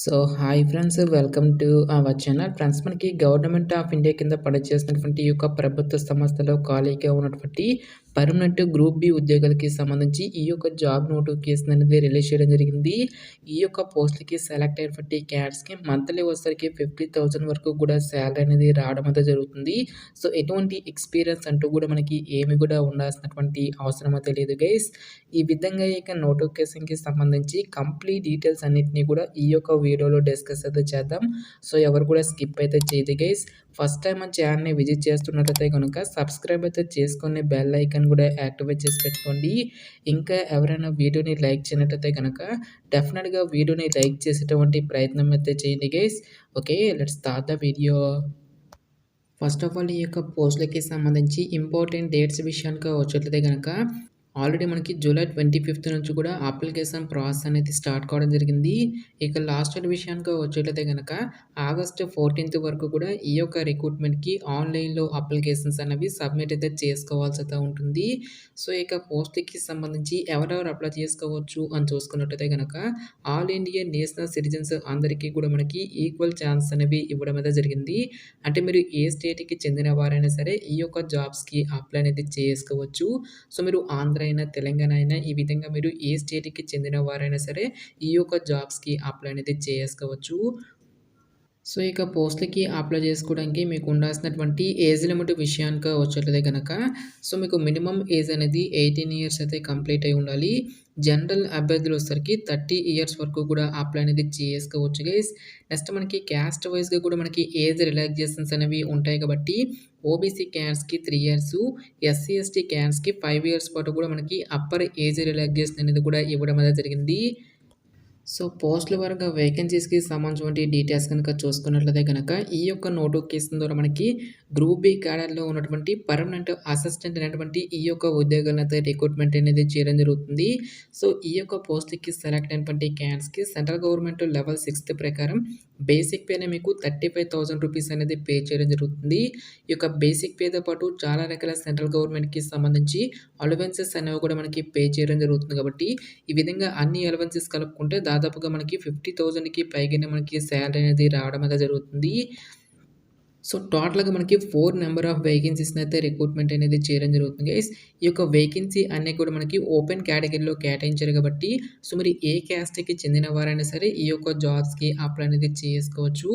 So hi friends, welcome to our channel. Friends, మనకి government of India కింద పనిచేస్తున్నటువంటి ఈ యొక్క ప్రభుత్వ సంస్థలో ఖాళీగా ఉన్నటువంటి పర్మనెంట్ గ్రూప్ బి ఉద్యోగులకి సంబంధించి ఈ యొక్క జాబ్ నోటిఫికేషన్ అనేది రిలీజ్ చేయడం జరిగింది. ఈ యొక్క పోస్ట్‌లకి సెలెక్ట్ అయినటువంటి క్యాండిడేట్స్‌కి మంత్లీ వచ్చేసరికి 50,000 వరకు కూడా శాలరీ అనేది రావడం అయితే జరుగుతుంది. సో ఎటువంటి ఎక్స్‌పీరియన్స్ అంటూ కూడా మనకి ఏమి కూడా ఉండాల్సినటువంటి అవసరం అయితే లేదు గైస్. ఈ విధంగా ఇక నోటిఫికేషన్‌కి సంబంధించి కంప్లీట్ డీటెయిల్స్ అన్నిటిని కూడా ఈ యొక్క వీడియోలో డిస్కస్ అయితే చేద్దాం. సో ఎవరు కూడా స్కిప్ అయితే చేయదు గైస్. ఫస్ట్ టైం మన ఛానల్‌ని విజిట్ చేస్తున్నట్లయితే గనుక సబ్స్క్రైబ్ అయితే చేసుకొని బెల్ ఐకాన్ కూడా యాక్టివేట్ చేసి పెట్టుకోండి. ఇంకా ఎవరైనా వీడియోని లైక్ చేయనట్లయితే గనక డెఫినెట్‌గా వీడియోని లైక్ చేసేటువంటి ప్రయత్నం అయితే చేయండి guys. Okay, let's start the video. First of all ఈ యొక్క పోస్ట్‌లకి సంబంధించి ఇంపార్టెంట్ డేట్స్ విషయానికి వచ్చేట్లయితే గనక ఆల్రెడీ మనకి జూలై 25th నుంచి కూడా అప్లికేషన్ ప్రాసెస్ అనేది స్టార్ట్ కావడం జరిగింది. ఇక లాస్ట్ డేట్ విషయానికి వచ్చేట్లయితే గనక ఆగస్టు 14th వరకు కూడా ఈ యొక్క రిక్రూట్మెంట్‌కి ఆన్‌లైన్‌లో అప్లికేషన్స్ అనేవి సబ్మిట్ అయితే చేసుకోవాల్సి అయితే ఉంటుంది. సో ఇక పోస్ట్‌కి సంబంధించి ఎవరెవరు అప్లై చేసుకోవచ్చు అని చూసుకున్నట్లయితే గనక ఆల్ ఇండియా నేషనల్ సిటిజన్స్ అందరికీ కూడా మనకి ఈక్వల్ ఛాన్స్ అనేవి ఇవ్వడం అయితే జరిగింది. అంటే మీరు ఏ స్టేట్‌కి చెందిన వారైనా సరే ఈ యొక్క జాబ్స్‌కి అప్లై అనేది చేసుకోవచ్చు. సో మీరు ఆంధ్ర అయినా, తెలంగాణ అయినా ఈ విధంగా మీరు ఏ స్టేట్‌కి చెందిన వారైనా సరే ఈ యొక్క జాబ్స్‌కి అప్లై అనేది చేసుకోవచ్చు. సో ఇక పోస్ట్‌లకి అప్లై చేసుకోవడానికి మీకు ఉండాల్సినటువంటి ఏజ్ లిమిట్ విషయానికి వచ్చేట్లయితే గనక సో మీకు మినిమమ్ ఏజ్ అనేది 18 ఇయర్స్ అయితే కంప్లీట్ అయి ఉండాలి. జనరల్ అభ్యర్థులు వచ్చేసరికి 30 ఇయర్స్ వరకు కూడా అప్లై అనేది చేసుకోవచ్చు గైస్. నెక్స్ట్ మనకి క్యాస్ట్ వైస్‌గా కూడా మనకి ఏజ్ రిలాక్సేషన్స్ అనేవి ఉంటాయి కాబట్టి ఓబీసీ క్యాండిడేట్స్‌కి 3 ఇయర్స్, ఎస్సీ, ఎస్టీ క్యాండిడేట్స్‌కి 5 ఇయర్స్ పాటు కూడా మనకి అప్పర్ ఏజ్ రిలాక్సేషన్ అనేది కూడా ఇవ్వడం అనేది జరిగింది. సో పోస్టుల వారీగా వేకెన్సీస్‌కి సంబంధించినటువంటి డీటెయిల్స్ కనుక చూసుకున్నట్లయితే గనక ఈ యొక్క నోటిఫికేషన్ ద్వారా మనకి గ్రూప్ బి క్యాడర్‌లో ఉన్నటువంటి పర్మనెంట్ అసిస్టెంట్ అనేటువంటి ఈ యొక్క ఉద్యోగాలను అయితే రిక్రూట్మెంట్ అనేది చేయడం జరుగుతుంది. సో ఈ యొక్క పోస్ట్‌కి సెలెక్ట్ అయినటువంటి క్యాండిడేట్స్‌కి సెంట్రల్ గవర్నమెంట్ లెవెల్ 6 ప్రకారం బేసిక్ పేనే మీకు 35,000 రూపీస్ అనేది పే చేయడం జరుగుతుంది. ఈ యొక్క బేసిక్ పేతో పాటు చాలా రకాల సెంట్రల్ గవర్నమెంట్‌కి సంబంధించి అలవెన్సెస్ అనేవి కూడా మనకి పే చేయడం జరుగుతుంది కాబట్టి ఈ విధంగా అన్ని అలవెన్సెస్ కలుపుకుంటే దాదాపుగా మనకి 50,000కి పైగానే మనకి శాలరీ అనేది రావడం అయితే జరుగుతుంది. సో టోటల్‌గా మనకి 4 నంబర్ ఆఫ్ వేకెన్సీస్‌ని అయితే రిక్రూట్మెంట్ అనేది చేయడం జరుగుతుంది గైస్. ఈ యొక్క వేకెన్సీ అన్నీ కూడా మనకి ఓపెన్ కేటగిరీలో కేటాయించారు కాబట్టి సో మరి ఏ క్యాస్ట్‌కి చెందిన వారైనా సరే ఈ యొక్క జాబ్స్‌కి అప్లై అనేది చేసుకోవచ్చు.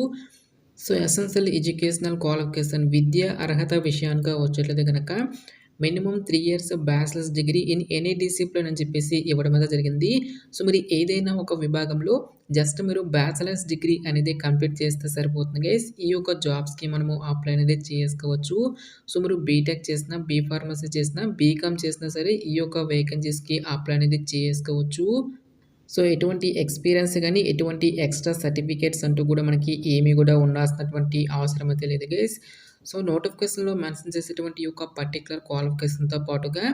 సో ఎసెన్షియల్ ఎడ్యుకేషనల్ క్వాలిఫికేషన్ విద్య అర్హత విషయానికి వచ్చేట్లయితే గనక minimum 3 years bachelors degree in any discipline అని చెప్పేసి ఇవ్వడం అయితే జరిగింది. సో మీరు ఏదైనా ఒక విభాగంలో జస్ట్ మీరు బ్యాచిలర్స్ డిగ్రీ అనేది కంప్లీట్ చేస్తే సరిపోతుంది గైస్. ఈ యొక్క జాబ్స్‌కి మనము అప్లై అనేది చేసుకోవచ్చు. సో మీరు బీటెక్ చేసినా, బీ ఫార్మసీ చేసినా, బీకామ్ చేసినా సరే ఈ యొక్క వేకెన్సీస్‌కి అప్లై అనేది చేసుకోవచ్చు. సో ఎటువంటి ఎక్స్‌పీరియన్స్ గాని, ఎటువంటి ఎక్స్‌ట్రా సర్టిఫికేట్స్ అంటూ కూడా మనకి ఏమి కూడా ఉండాల్సినటువంటి అవసరం అయితే లేదు గైస్. సో నోటిఫికేషన్‌లో మెన్షన్ చేసేటువంటి ఈ యొక్క పర్టిక్యులర్ క్వాలిఫికేషన్‌తో పాటుగా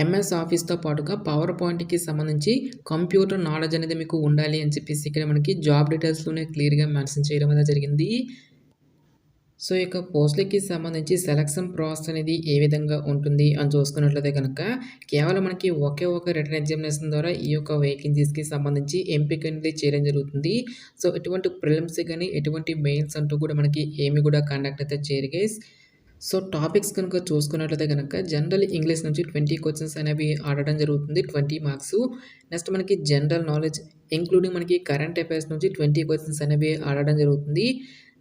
ఎంఎస్ ఆఫీస్‌తో పాటుగా పవర్ పాయింట్‌కి సంబంధించి కంప్యూటర్ నాలెడ్జ్ అనేది మీకు ఉండాలి అని చెప్పేసి ఇక్కడ మనకి జాబ్ డీటెయిల్స్‌లోనే క్లియర్‌గా మెన్షన్ చేయడం అనేది జరిగింది. సో ఇక పోస్ట్‌లకి సంబంధించి సెలక్షన్ ప్రాసెస్ అనేది ఏ విధంగా ఉంటుంది అని చూసుకున్నట్లయితే గనక కేవలం మనకి ఒకే ఒక రిటన్ ఎగ్జామినేషన్ ద్వారా ఈ యొక్క వేకెన్సీస్‌కి సంబంధించి ఎంపిక అనేది చేయడం జరుగుతుంది. సో ఎటువంటి ప్రిలిమ్స్ గాని, ఎటువంటి మెయిన్స్ అంటూ కూడా మనకి ఏమి కూడా కండక్ట్ అయితే చేయరు గైస్. సో టాపిక్స్ కనుక చూసుకున్నట్లయితే గనక జనరల్ ఇంగ్లీష్ నుంచి 20 క్వెషన్స్ అనేవి అడగడం జరుగుతుంది. 20 మార్క్స్. నెక్స్ట్ మనకి జనరల్ నాలెడ్జ్ ఇంక్లూడింగ్ మనకి కరెంట్ అఫైర్స్ నుంచి 20 క్వెషన్స్ అనేవి అడగడం జరుగుతుంది.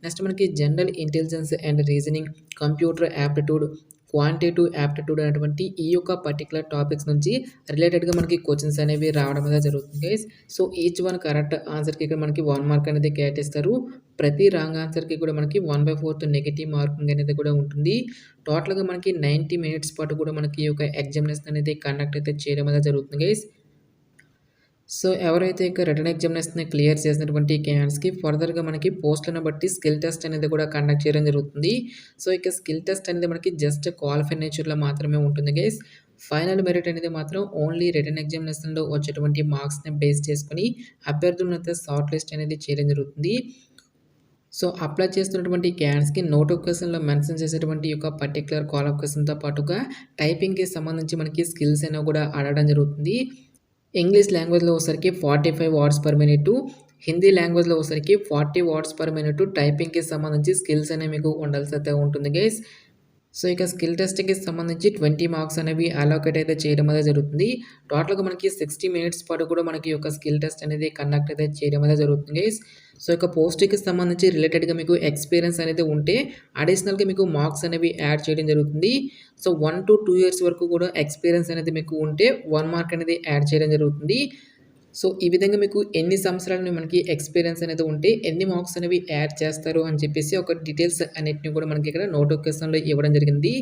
నెక్స్ట్ మనకి general intelligence and reasoning, computer aptitude, quantitative aptitude అనేటువంటి ఈ యొక్క పర్టిక్యులర్ టాపిక్స్ నుంచి రిలేటెడ్‌గా మనకి క్వెషన్స్ అనేవి రావడం అనేది జరుగుతుంది guys. So each one correct ఆన్సర్‌కి ఇక్కడ మనకి 1 మార్క్ అనేది కేటాయిస్తారు. ప్రతి రాంగ్ ఆన్సర్‌కి కూడా మనకి 1/4 నెగెటివ్ మార్కింగ్ అనేది కూడా ఉంటుంది. టోటల్‌గా మనకి 90 మినిట్స్ పాటు కూడా మనకి ఈ యొక్క ఎగ్జామినేషన్ అనేది కండక్ట్ అయితే చేయడం అనేది జరుగుతుంది గైస్. సో ఎవరైతే ఇక రిటన్ ఎగ్జామినేషన్‌ని క్లియర్ చేసినటువంటి క్యాండిడేట్స్‌కి ఫర్దర్‌గా మనకి పోస్ట్‌లను బట్టి స్కిల్ టెస్ట్ అనేది కూడా కండక్ట్ చేయడం జరుగుతుంది. సో ఇక స్కిల్ టెస్ట్ అనేది మనకి జస్ట్ క్వాలిఫై నేచర్‌లో మాత్రమే ఉంటుంది గైస్. ఫైనల్ మెరిట్ అనేది మాత్రం ఓన్లీ రిటన్ ఎగ్జామినేషన్‌లో వచ్చేటువంటి మార్క్స్‌ని బేస్ చేసుకొని అభ్యర్థులనైతే షార్ట్ లిస్ట్ అనేది చేయడం జరుగుతుంది. సో అప్లై చేస్తున్నటువంటి క్యాండిడేట్స్‌కి నోటిఫికేషన్‌లో మెన్షన్ చేసేటువంటి యొక్క పర్టిక్యులర్ క్వాలిఫికేషన్‌తో పాటుగా టైపింగ్‌కి సంబంధించి మనకి స్కిల్స్ అనేవి కూడా అడగడం జరుగుతుంది. ఇంగ్లీష్ లాంగ్వేజ్‌లో వచ్చేసరికి 45 వర్డ్స్ పర్ మినిట్, హిందీ లాంగ్వేజ్‌లో వచ్చేసరికి 40 వర్డ్స్ పర్ మినిట్ టైపింగ్‌కి సంబంధించి స్కిల్స్ అనేవి మీకు ఉండాల్సయితే ఉంటుంది గైస్. సో, ఇక స్కిల్ టెస్ట్‌కి సంబంధించి 20 మార్క్స్ అనేవి అలోకేట్ అయితే చేయడం అనేది జరుగుతుంది. టోటల్‌గా మనకి 60 మినిట్స్ పాటు కూడా మనకి ఈ యొక్క స్కిల్ టెస్ట్ అనేది కండక్ట్ అయితే చేయడం అనేది జరుగుతుంది గైస్. సో, ఇక పోస్ట్‌కి సంబంధించి రిలేటెడ్‌గా మీకు ఎక్స్‌పీరియన్స్ అనేది ఉంటే అడిషనల్‌గా మీకు మార్క్స్ అనేవి యాడ్ చేయడం జరుగుతుంది. సో, 1-2 ఇయర్స్ వరకు కూడా ఎక్స్‌పీరియన్స్ అనేది మీకు ఉంటే 1 మార్క్ అనేది యాడ్ చేయడం జరుగుతుంది. సో, ఈ విధంగా మీకు ఎన్ని సంవత్సరాలు మనకి ఎక్స్‌పీరియన్స్ అనేది ఉంటే, ఎన్ని మార్క్స్ అనేవి యాడ్ చేస్తారు అని చెప్పేసి ఒక డీటెయిల్స్ అన్నిటిని కూడా మనకి ఇక్కడ నోటిఫికేషన్‌లో ఇవ్వడం జరిగింది.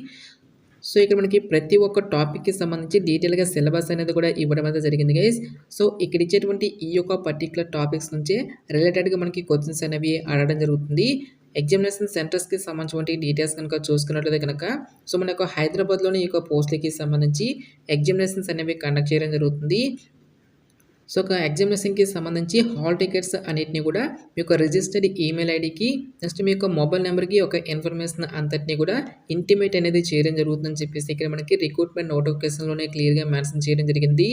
సో, ఇక్కడ మనకి ప్రతి ఒక్క టాపిక్‌కి సంబంధించి డీటెయిల్‌గా సిలబస్ అనేది కూడా ఇవ్వడం అయితే జరిగింది గైస్. సో, ఇక్కడ ఇచ్చేటువంటి ఈ యొక్క పర్టిక్యులర్ టాపిక్స్ నుంచే రిలేటెడ్‌గా మనకి క్వెషన్స్ అనేవి అడగడం జరుగుతుంది. ఎగ్జామినేషన్ సెంటర్స్‌కి సంబంధించినటువంటి డీటెయిల్స్ గనుక చూసుకున్నట్లయితే గనక, సో, మన యొక్క హైదరాబాద్‌లోని ఈ యొక్క పోస్ట్‌లకి సంబంధించి ఎగ్జామినేషన్స్ అనేవి కండక్ట్ చేయడం జరుగుతుంది. సో, ఒక ఎగ్జామినేషన్‌కి సంబంధించి హాల్ టికెట్స్ అన్నిటిని కూడా మీ యొక్క రిజిస్టర్డ్ ఈమెయిల్ ఐడీకి, నెక్స్ట్ మీ యొక్క మొబైల్ నంబర్‌కి ఒక ఇన్ఫర్మేషన్ అంతటిని కూడా ఇంటిమేట్ అనేది చేయడం జరుగుతుందని చెప్పేసి ఇక్కడ మనకి రిక్రూట్‌మెంట్ నోటిఫికేషన్‌లోనే క్లియర్‌గా మెన్షన్ చేయడం జరిగింది.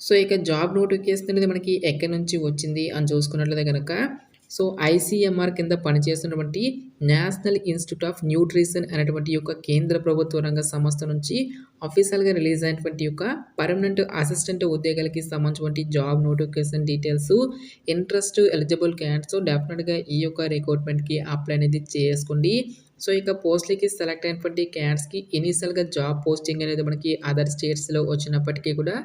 సో, ఇక జాబ్ నోటిఫికేషన్ అనేది మనకి ఎక్కడి నుంచి వచ్చింది అని చూసుకున్నట్లయితే గనక, సో, ఐసీఎంఆర్ కింద పనిచేస్తున్నటువంటి నేషనల్ ఇన్‌స్టిట్యూట్ ఆఫ్ న్యూట్రిషన్ అనేటువంటి ఈ యొక్క కేంద్ర ప్రభుత్వ రంగ సంస్థ నుంచి అఫీషియల్‌గా రిలీజ్ అయినటువంటి యొక్క పర్మనెంట్ అసిస్టెంట్ ఉద్యోగాలకి సంబంధించినటువంటి job notification details, interest eligible candidates డెఫినిట్‌గా ఈ యొక్క రిక్రూట్‌మెంట్‌కి అప్లై అనేది చేసుకోండి. సో, ఇక పోస్ట్‌లకి సెలెక్ట్ అయినటువంటి క్యాండిడేట్స్‌కి ఇనీషియల్‌గా జాబ్ పోస్టింగ్ అనేది మనకి అదర్ స్టేట్స్‌లో వచ్చినప్పటికీ కూడా,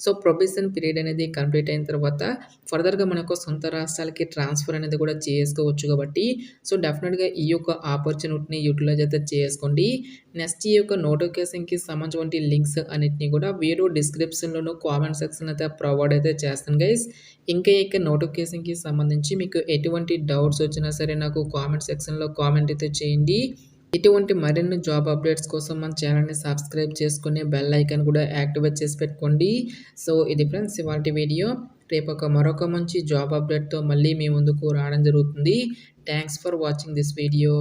సో, ప్రొబేషన్ పీరియడ్ అనేది కంప్లీట్ అయిన తర్వాత ఫర్దర్‌గా మన యొక్క సొంత రాష్ట్రాలకి ట్రాన్స్‌ఫర్ అనేది కూడా చేసుకోవచ్చు కాబట్టి, సో, డెఫినిట్‌గా ఈ యొక్క ఆపర్చునిటీని యుటిలైజ్ అయితే చేసుకోండి. నెక్స్ట్ ఈ యొక్క నోటిఫికేషన్‌కి సంబంధించినటువంటి లింక్స్ అన్నిటిని కూడా వీడియో డిస్క్రిప్షన్‌లోను, కామెంట్ సెక్షన్‌లో అయితే ప్రొవైడ్ అయితే చేస్తాను గైస్. ఇంకా ఇక నోటిఫికేషన్‌కి సంబంధించి మీకు ఎటువంటి డౌట్స్ వచ్చినా సరే నాకు కామెంట్ సెక్షన్‌లో కామెంట్ అయితే చేయండి. ఇటువంటి మరిన్ని జాబ్ అప్డేట్స్ కోసం మన ఛానల్‌ని సబ్స్క్రైబ్ చేసుకొని బెల్ ఐకాన్ కూడా యాక్టివేట్ చేసి పెట్టుకోండి. సో, ఇది ఫ్రెండ్స్ ఇవాల్టి వీడియో. రేపు మరొక మంచి జాబ్ అప్డేట్‌తో మళ్ళీ మీ ముందుకు రావడం జరుగుతుంది. Thanks for watching this video.